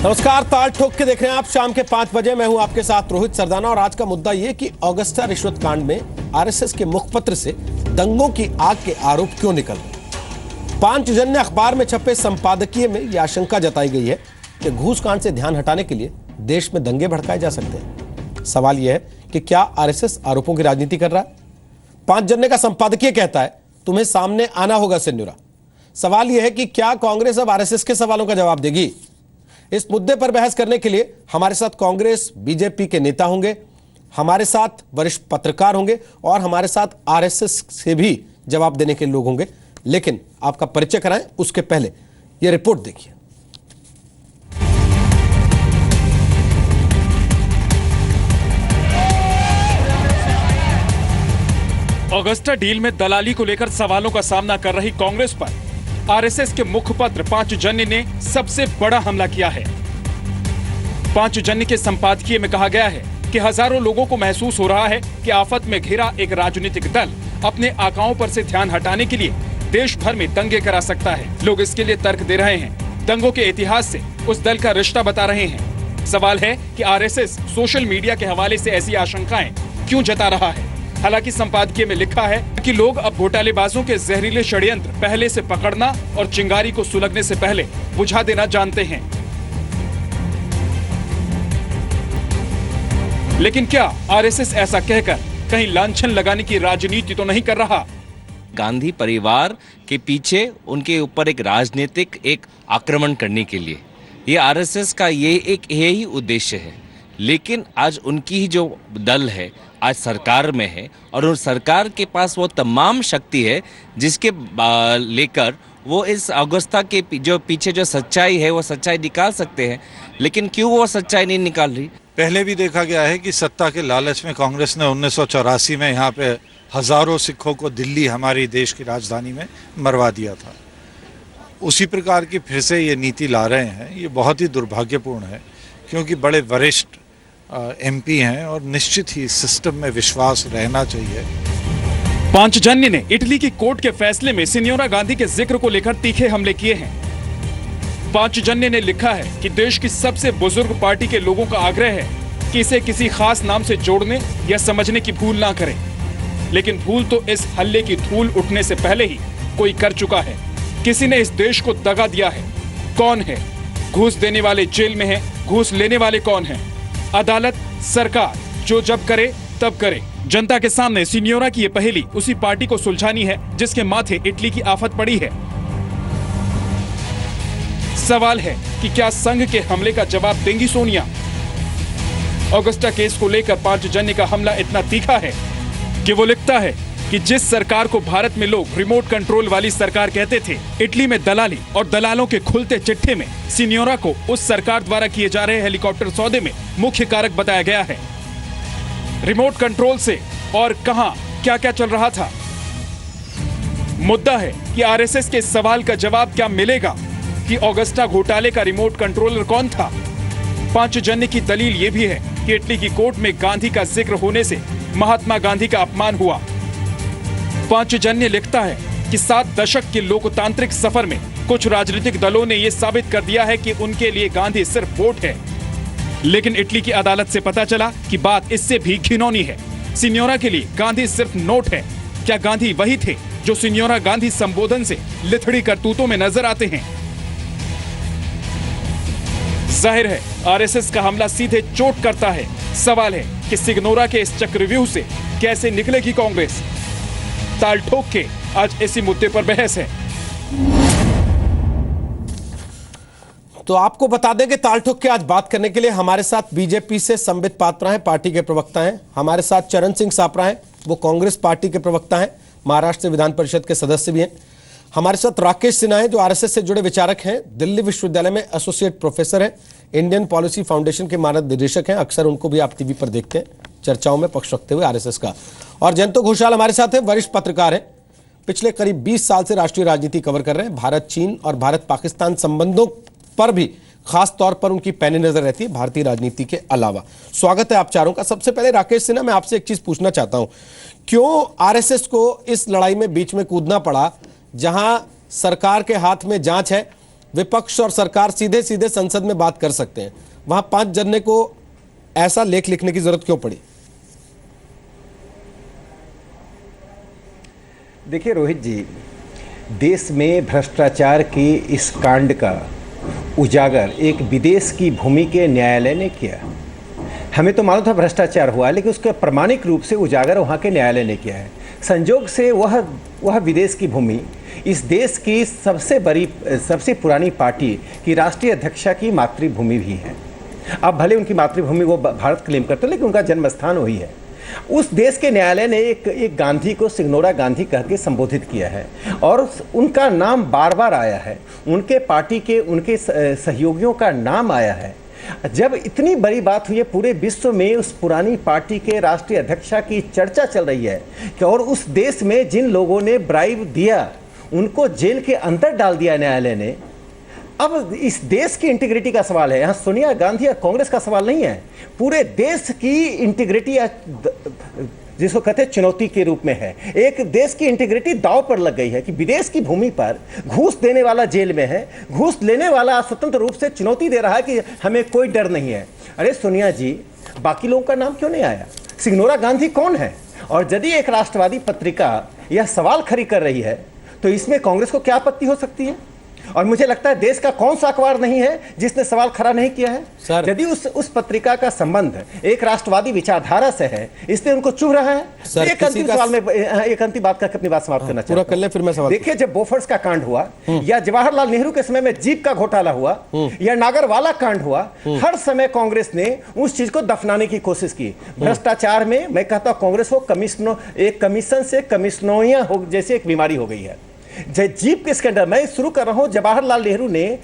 नमस्कार, ताल ठोक के देख रहे हैं आप शाम के 5 बजे। मैं हूं आपके साथ रोहित सरदाना और आज का मुद्दा यह कि ऑगस्टा रिश्वत कांड में आरएसएस के मुखपत्र से दंगों की आग के आरोप क्यों निकल रहे। पांचजन्य अखबार में छपे संपादकीय में यह आशंका जताई गई है कि घूस कांड से ध्यान हटाने के लिए देश में दंगे भड़काए जा सकते हैं। सवाल यह है कि क्या आरएसएस आरोपों की राजनीति कर रहा है। पांचजन्य का संपादकीय कहता है तुम्हें सामने आना होगा सिन्योरा। सवाल यह है कि क्या कांग्रेस अब आरएसएस के सवालों का जवाब देगी। इस मुद्दे पर बहस करने के लिए हमारे साथ कांग्रेस बीजेपी के नेता होंगे, हमारे साथ वरिष्ठ पत्रकार होंगे और हमारे साथ आरएसएस से भी जवाब देने के लोग होंगे। लेकिन आपका परिचय कराएं उसके पहले यह रिपोर्ट देखिए। ऑगस्टा डील में दलाली को लेकर सवालों का सामना कर रही कांग्रेस पर आरएसएस के मुखपत्र पांचजन्य ने सबसे बड़ा हमला किया है। पांचजन्य के संपादकीय में कहा गया है कि हजारों लोगों को महसूस हो रहा है कि आफत में घिरा एक राजनीतिक दल अपने आकाओं पर से ध्यान हटाने के लिए देश भर में दंगे करा सकता है। लोग इसके लिए तर्क दे रहे हैं, दंगों के इतिहास से उस दल का रिश्ता बता रहे हैं। सवाल है कि आरएसएस सोशल मीडिया के हवाले से ऐसी आशंकाएं क्यों जता रहा है। हालांकि संपादकीय में लिखा है कि लोग अब घोटालेबाजों के जहरीले षड्यंत्र पहले से पकड़ना और चिंगारी को सुलगने से पहले बुझा देना जानते हैं। लेकिन क्या आरएसएस ऐसा कहकर कहीं लांछन लगाने की राजनीति तो नहीं कर रहा। गांधी परिवार के पीछे उनके ऊपर एक राजनीतिक एक आक्रमण करने के लिए ये आरएसएस का ये एक यही उद्देश्य है। लेकिन आज उनकी ही जो दल है आज सरकार में है और उन सरकार के पास वो तमाम शक्ति है जिसके लेकर वो इस ऑगस्टा के जो पीछे जो सच्चाई है वो सच्चाई निकाल सकते हैं। लेकिन क्यों वो सच्चाई नहीं निकाल रही। पहले भी देखा गया है कि सत्ता के लालच में कांग्रेस ने 1984 में यहाँ पे हजारों सिखों को दिल्ली हमारी देश की राजधानी में मरवा दिया था। उसी प्रकार की फिर से ये नीति ला रहे हैं। ये बहुत ही दुर्भाग्यपूर्ण है क्योंकि बड़े वरिष्ठ एमपी हैं और निश्चित ही सिस्टम में विश्वास रहना चाहिए। पांचजन्य ने इटली की कोर्ट के फैसले में सिन्योरा गांधी के जिक्र को लेकर तीखे हमले किए हैं। पांचजन्य ने लिखा है कि देश की सबसे बुजुर्ग पार्टी के लोगों का आग्रह है कि इसे किसी खास नाम से जोड़ने या समझने की भूल ना करें। लेकिन भूल तो इस हल्ले की धूल उठने से पहले ही कोई कर चुका है। किसी ने इस देश को दगा दिया है। कौन है? घूस देने वाले जेल में है, घूस लेने वाले कौन है? अदालत, सरकार जो जब करे तब करे। जनता के सामने सिन्योरा की ये पहेली उसी पार्टी को सुलझानी है जिसके माथे इटली की आफत पड़ी है। सवाल है कि क्या संघ के हमले का जवाब देंगी सोनिया। ऑगस्टा केस को लेकर पांचजन्य का हमला इतना तीखा है कि वो लिखता है कि जिस सरकार को भारत में लोग रिमोट कंट्रोल वाली सरकार कहते थे, इटली में दलाली और दलालों के खुलते चिट्ठे में सिन्योरा को उस सरकार द्वारा किए जा रहे हेलीकॉप्टर सौदे में मुख्य कारक बताया गया है। रिमोट कंट्रोल से और कहां क्या क्या चल रहा था। मुद्दा है कि आरएसएस के सवाल का जवाब क्या मिलेगा कि ऑगस्टा घोटाले का रिमोट कंट्रोलर कौन था। पांचजन्य की दलील यह भी है कि इटली की कोर्ट में गांधी का जिक्र होने से महात्मा गांधी का अपमान हुआ। पांचजन्य लिखता है कि 7 दशक के लोकतांत्रिक सफर में कुछ राजनीतिक दलों ने यह साबित कर दिया है कि उनके लिए गांधी सिर्फ वोट है। लेकिन इटली की अदालत से पता चला कि बात इससे भी घिनौनी है। सिन्योरा के लिए गांधी सिर्फ नोट है। क्या गांधी वही थे जो सिन्योरा गांधी संबोधन से लिथड़ी करतूतों में नजर आते हैं। जाहिर है आरएसएस का हमला सीधे चोट करता है। सवाल है कि सिग्नोरा के इस चक्रव्यूह से कैसे निकलेगी कांग्रेस। ताल ठोक के आज इसी मुद्दे पर बहस है। तो आपको बता दें कि ताल ठोक के आज बात करने के लिए हमारे साथ बीजेपी से संबित पात्रा हैं, पार्टी के प्रवक्ता हैं। हमारे साथ चरण सिंह सापरा हैं, वो कांग्रेस पार्टी के प्रवक्ता हैं, महाराष्ट्र विधान परिषद के सदस्य भी हैं। हमारे साथ राकेश सिन्हा हैं जो आरएसएस से जुड़े विचारक हैं, दिल्ली विश्वविद्यालय में एसोसिएट प्रोफेसर हैं, इंडियन पॉलिसी फाउंडेशन के मानद निदेशक हैं। अक्सर उनको भी आप टीवी पर देखते हैं चर्चाओं में पक्ष रखते हुए आरएसएस का। और जयंतो घोषाल हमारे साथ है, वरिष्ठ पत्रकार हैं, पिछले करीब 20 साल से राष्ट्रीय राजनीति कवर कर रहे हैं। भारत चीन और भारत पाकिस्तान संबंधों पर भी खास तौर पर उनकी पैनी नजर रहती है भारतीय राजनीति के अलावा। स्वागत है आप चारों का। सबसे पहले राकेश सिन्हा, मैं आपसे एक चीज पूछना चाहता हूं, क्यों आरएसएस को इस लड़ाई में बीच में कूदना पड़ा जहां सरकार के हाथ में जांच है, विपक्ष और सरकार सीधे सीधे संसद में बात कर सकते हैं, वहां 5 जनने को ऐसा लेख लिखने की जरूरत क्यों पड़ी? देखिए रोहित जी, देश में भ्रष्टाचार के इस कांड का उजागर एक विदेश की भूमि के न्यायालय ने किया। हमें तो मालूम था भ्रष्टाचार हुआ, लेकिन उसका प्रमाणिक रूप से उजागर वहाँ के न्यायालय ने किया है। संजोग से वह विदेश की भूमि इस देश की सबसे पुरानी पार्टी की राष्ट्रीय अध्यक्षा की मातृभूमि भी है। अब भले उनकी मातृभूमि वो भारत क्लेम करते हैं, लेकिन उनका जन्म स्थान वही है। उस देश के न्यायालय ने एक गांधी को सिग्नोरा गांधी कह के संबोधित किया है और उनका नाम बार बार आया है, उनके पार्टी के उनके सहयोगियों का नाम आया है। जब इतनी बड़ी बात हुई है, पूरे विश्व में उस पुरानी पार्टी के राष्ट्रीय अध्यक्षा की चर्चा चल रही है कि और उस देश में जिन लोगों ने ब्राइब दिया उनको जेल के अंदर डाल दिया न्यायालय ने। अब इस देश की इंटीग्रिटी का सवाल है, यहाँ सोनिया गांधी या कांग्रेस का सवाल नहीं है, पूरे देश की इंटीग्रिटी जिसको कहते हैं चुनौती के रूप में है। एक देश की इंटीग्रिटी दांव पर लग गई है कि विदेश की भूमि पर घूस देने वाला जेल में है, घूस लेने वाला स्वतंत्र रूप से चुनौती दे रहा है कि हमें कोई डर नहीं है। अरे सोनिया जी, बाकी लोगों का नाम क्यों नहीं आया? सिग्नोरा गांधी कौन है? और यदि एक राष्ट्रवादी पत्रिका यह सवाल खड़ी कर रही है तो इसमें कांग्रेस को क्या आपत्ति हो सकती है? और मुझे लगता है देश का कौन सा अखबार नहीं है जिसने सवाल खड़ा नहीं किया है। सर, यदि उस पत्रिका का संबंध एक राष्ट्रवादी विचारधारा से है, इसलिए उनको चुभ रहा है। सर, एक अंतिम सवाल में एक अंतिम बात करके अपनी बात समाप्त करना पूरा कर ले, फिर मैं सवाल। देखिए, जब बोफर्स का कांड हुआ या जवाहरलाल नेहरू के समय में जीप का घोटाला हुआ या नागरवाला कांड हुआ, हर समय कांग्रेस ने उस चीज को दफनाने की कोशिश की। भ्रष्टाचार में मैं कहता हूं कांग्रेस को एक कमीशन से कमिश्नोइया हो जैसे एक बीमारी हो गई है। जीप के स्कैंडल मैं शुरू कर रहा हूं। जवाहरलाल नेहरू ने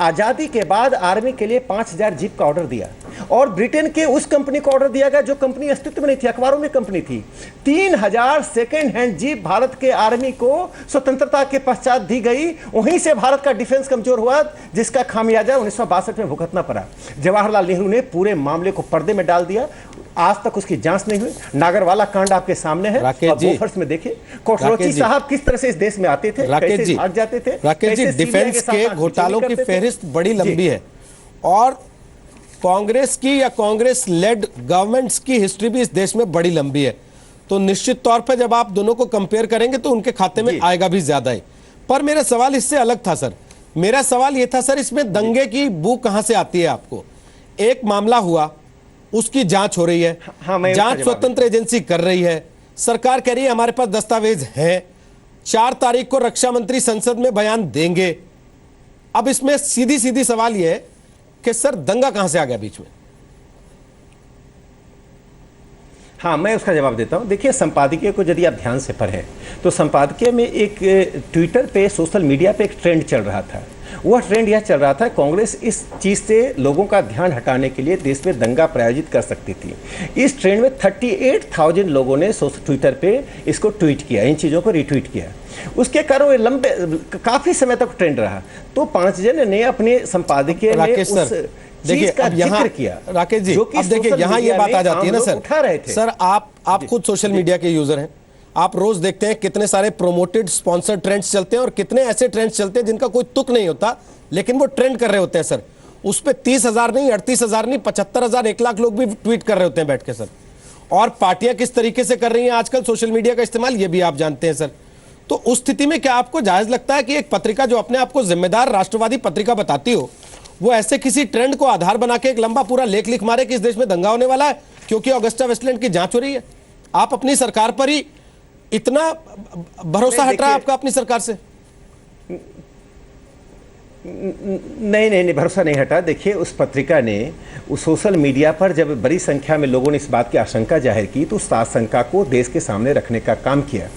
आजादी के बाद आर्मी के लिए 5000 जीप का ऑर्डर दिया और ब्रिटेन के उस कंपनी को ऑर्डर दिया गया जो कंपनी अस्तित्व में नहीं थी, अखबारों में कंपनी थी। 3000 सेकेंड हैंड जीप भारत के आर्मी को स्वतंत्रता के पश्चात दी गई। वहीं से भारत का डिफेंस कमजोर हुआ, जिसका खामियाजा 1962 में भुगतना पड़ा। जवाहरलाल नेहरू ने पूरे मामले को पर्दे में डाल दिया, आज तक उसकी जांच नहीं हुई। नागरवाला कांड आपके सामने है, बोफर्स में देखिए कोटरोची साहब किस तरह से इस देश में आते थे, कैसे भाग जाते थे। राकेश जी, डिफेंस के घोटालों की फहरिस्त बड़ी लंबी है और कांग्रेस की या कांग्रेस लेड गवर्नमेंट्स की हिस्ट्री भी इस देश में बड़ी लंबी है, तो निश्चित तौर पर जब आप दोनों को कंपेयर करेंगे तो उनके खाते में आएगा भी ज्यादा ही। पर मेरा सवाल इससे अलग था सर। मेरा सवाल यह था सर, इसमें दंगे की बू कहां से आती है आपको? एक मामला हुआ, उसकी जांच हो रही है, जांच स्वतंत्र एजेंसी कर रही है, सरकार कह रही है हमारे पास दस्तावेज हैं, 4 तारीख को रक्षा मंत्री संसद में बयान देंगे। अब इसमें सीधी सीधी सवाल यह है कि सर दंगा कहां से आ गया बीच में? हाँ, मैं उसका जवाब देता हूं। देखिए, संपादकीय को यदि आप ध्यान से पढ़ें तो संपादकीय में एक ट्विटर पे, सोशल मीडिया पे एक ट्रेंड चल रहा था। वह ट्रेंड यह चल रहा था, कांग्रेस इस चीज से लोगों का ध्यान हटाने के लिए देश में दंगा प्रायोजित कर सकती थी। इस ट्रेंड में 38,000 लोगों ने ट्विटर पे इसको ट्वीट किया, इन चीज़ों को रिट्वीट किया। उसके कारण लंबे काफी समय तक ट्रेंड रहा। तो 5 जन ने अपने संपादकीय में देखिए अब यहाँ किया। राकेश जी, अब देखिए यहाँ ये बात आ जाती है ना सर, आप खुद सोशल मीडिया के यूजर हैं, आप रोज देखते हैं कितने सारे प्रोमोटेड स्पॉन्सर ट्रेंड्स चलते हैं और कितने ऐसे ट्रेंड्स चलते हैं जिनका कोई तुक नहीं होता, लेकिन वो ट्रेंड कर रहे होते हैं सर। उस पर 30,000 नहीं, 38,000 नहीं, 75,000, 1 लाख लोग भी ट्वीट कर रहे होते हैं बैठ के सर। और पार्टियां किस तरीके से कर रही हैं आजकल सोशल मीडिया का इस्तेमाल, ये भी आप जानते हैं सर। तो उस स्थिति में क्या आपको जायज लगता है कि एक पत्रिका जो अपने आप को जिम्मेदार राष्ट्रवादी पत्रिका बताती हो, वो ऐसे किसी ट्रेंड को आधार बना के एक लंबा पूरा लेख लिख मारे कि इस देश में दंगा होने वाला है क्योंकि ऑगस्टा वेस्टलैंड की जांच हो रही है? आप अपनी सरकार पर ही इतना भरोसा हट रहा है आपका अपनी सरकार से? नहीं, भरोसा नहीं हटा। देखिए, उस पत्रिका ने उस सोशल मीडिया पर जब बड़ी संख्या में लोगों ने इस बात की आशंका जाहिर की तो उस आशंका को देश के सामने रखने का काम किया।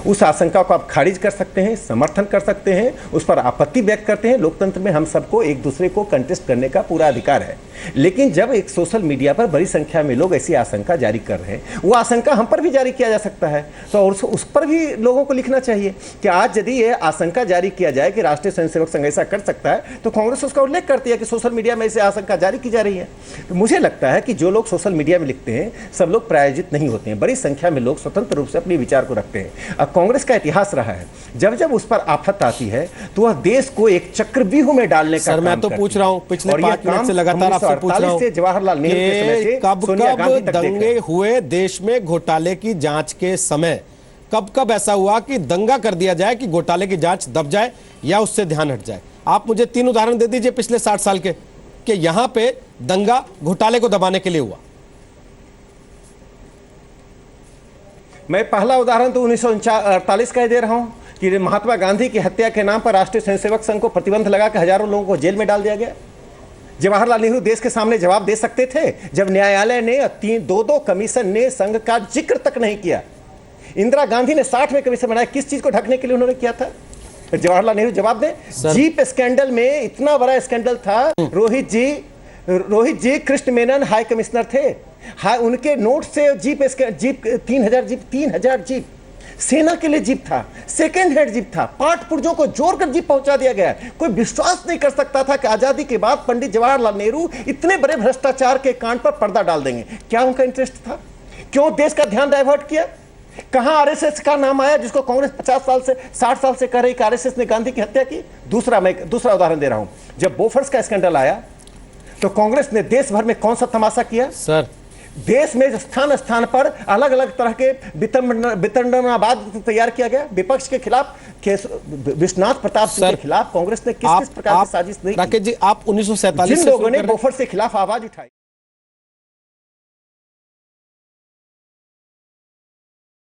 उस आशंका को आप खारिज कर सकते हैं, समर्थन कर सकते हैं, उस पर आपत्ति व्यक्त करते हैं। लोकतंत्र में हम सबको एक दूसरे को कंटेस्ट करने का पूरा अधिकार है। लेकिन जब एक सोशल मीडिया पर बड़ी संख्या में लोग ऐसी आशंका जारी कर रहे हैं, वो आशंका हम पर भी जारी किया जा सकता है, तो उस पर भी लोगों को लिखना चाहिए कि आज यदि ये आशंका जारी किया जाए कि राष्ट्रीय स्वयंसेवक संघ ऐसा कर सकता है, तो कांग्रेस उसका उल्लेख करती है कि सोशल मीडिया में ऐसे आशंका जारी की जा रही है। तो मुझे लगता है कि जो लोग सोशल मीडिया में लिखते हैं सब लोग प्रायोजित नहीं होते हैं, बड़ी संख्या में लोग स्वतंत्र रूप से अपने विचार को रखते हैं। कांग्रेस का इतिहास रहा है, जब जब उस पर आफत आती है तो वह देश को एक चक्रव्यूह में डालने का सर, काम मैं तो करती पूछ है। रहा हूं, पिछले और यह 5 मिनट काम से लगातार आपसे पूछ रहा 1948 हूं से जवाहरलाल नेहरू के समय से कब सोनिया गांधी तक देख रहे दंगे हैं। हुए देश में घोटाले की जांच के समय, कब ऐसा हुआ कि दंगा कर दिया जाए कि घोटाले की जांच दब जाए या उससे ध्यान हट जाए? आप मुझे 3 उदाहरण दे दीजिए पिछले 60 साल के, कि यहां पे दंगा घोटाले को दबाने के लिए हुआ। मैं पहला उदाहरण तो 1948 का ही दे रहा हूं कि महात्मा गांधी की हत्या के नाम पर राष्ट्रीय स्वयंसेवक संघ को प्रतिबंध लगा कर हजारों लोगों को जेल में डाल दिया गया। जवाहरलाल नेहरू देश के सामने जवाब दे सकते थे जब न्यायालय ने दो कमीशन ने संघ का जिक्र तक नहीं किया। इंदिरा गांधी ने 60 में कमीशन बनाया, किस चीज को ढकने के लिए उन्होंने किया था? जवाहरलाल नेहरू जवाब दे। जीप स्कैंडल में इतना बड़ा स्कैंडल था, रोहित जी कृष्ण मेनन हाई कमिश्नर थे, उनके नोट से जीप 3000 जीप सेना के लिए जीप था, सेकेंड हैंड जीप था, पार्ट पुर्जों को जोड़कर जीप पहुंचा दिया गया। कोई विश्वास नहीं कर सकता था कि आजादी के बाद पंडित जवाहरलाल नेहरू इतने बड़े भ्रष्टाचार के कांड पर पर्दा डाल देंगे। क्या उनका इंटरेस्ट था? क्यों देश का ध्यान डाइवर्ट किया? कहां आरएसएस का नाम आया, जिसको कांग्रेस 50 साल से 60 साल से कह रही कि आरएसएस ने गांधी की हत्या की? दूसरा उदाहरण दे रहा हूं, जब बोफर्स का स्कैंडल आया तो कांग्रेस ने देश भर में कौन सा तमाशा किया? सर, देश में स्थान स्थान पर अलग अलग तरह के वितंडनाबाद तैयार किया गया विपक्ष के खिलाफ। विश्वनाथ प्रताप सिंह के खिलाफ कांग्रेस ने किस प्रकार की साजिश नहीं की? राकेश जी, आप 1947 जिन लोगों ने बोफर्स के खिलाफ आवाज उठाई।